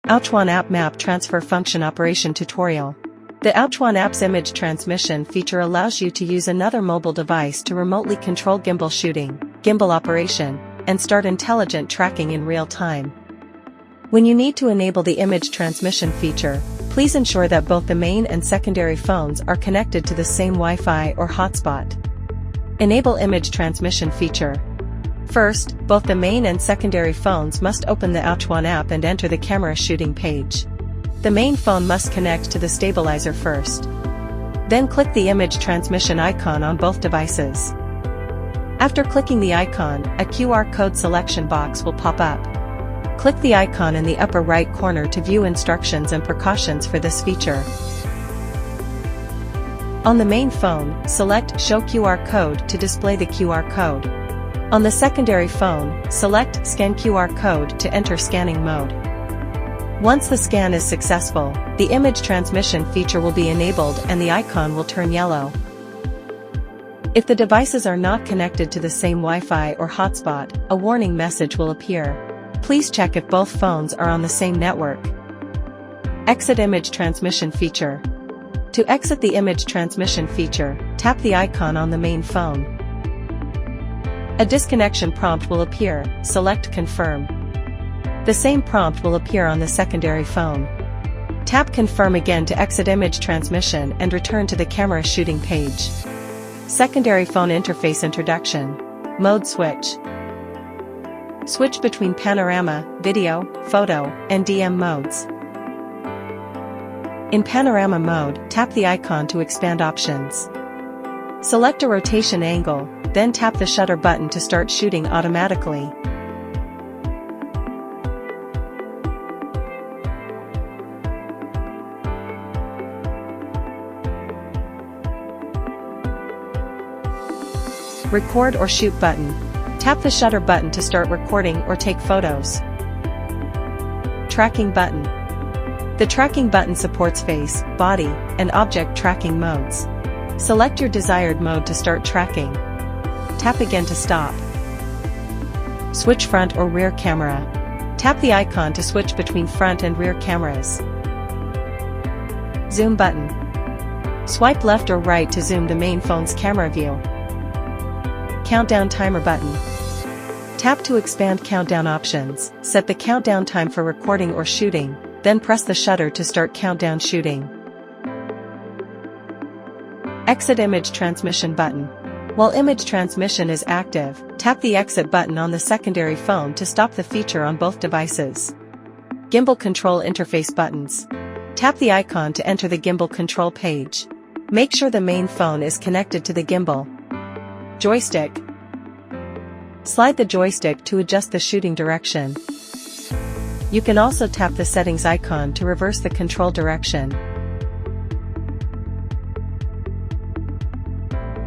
Ouch1 App Map Transfer Function Operation Tutorial. The Ouch1 App's image transmission feature allows you to use another mobile device to remotely control gimbal shooting, gimbal operation, and start intelligent tracking in real time. When you need to enable the image transmission feature, please ensure that both the main and secondary phones are connected to the same Wi-Fi or hotspot. Enable image transmission feature. First, both the main and secondary phones must open the Ouch1 app and enter the camera shooting page. The main phone must connect to the stabilizer first. Then click the image transmission icon on both devices. After clicking the icon, a QR code selection box will pop up. Click the icon in the upper right corner to view instructions and precautions for this feature. On the main phone, select Show QR Code to display the QR code. On the secondary phone, select Scan QR Code to enter scanning mode. Once the scan is successful, the image transmission feature will be enabled and the icon will turn yellow. If the devices are not connected to the same Wi-Fi or hotspot, a warning message will appear. Please check if both phones are on the same network. Exit image transmission feature. To exit the image transmission feature, tap the icon on the main phone. A disconnection prompt will appear, select Confirm. The same prompt will appear on the secondary phone. Tap Confirm again to exit image transmission and return to the camera shooting page. Secondary phone interface introduction. Mode switch. Switch between panorama, video, photo, and DM modes. In panorama mode, tap the icon to expand options. Select a rotation angle, then tap the shutter button to start shooting automatically. Record or shoot button. Tap the shutter button to start recording or take photos. Tracking button. The tracking button supports face, body, and object tracking modes. Select your desired mode to start tracking. Tap again to stop. Switch front or rear camera. Tap the icon to switch between front and rear cameras. Zoom button. Swipe left or right to zoom the main phone's camera view. Countdown timer button. Tap to expand countdown options. Set the countdown time for recording or shooting, then press the shutter to start countdown shooting. Exit image transmission button. While image transmission is active, tap the exit button on the secondary phone to stop the feature on both devices. Gimbal control interface buttons. Tap the icon to enter the gimbal control page. Make sure the main phone is connected to the gimbal. Joystick. Slide the joystick to adjust the shooting direction. You can also tap the settings icon to reverse the control direction.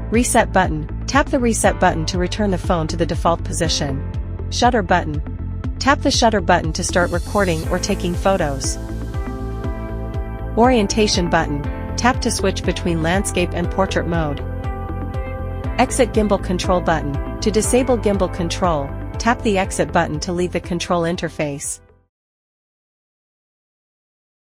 Reset button. Tap the reset button to return the phone to the default position. Shutter button. Tap the shutter button to start recording or taking photos. Orientation button. Tap to switch between landscape and portrait mode. Exit gimbal control button. To disable gimbal control, tap the exit button to leave the control interface.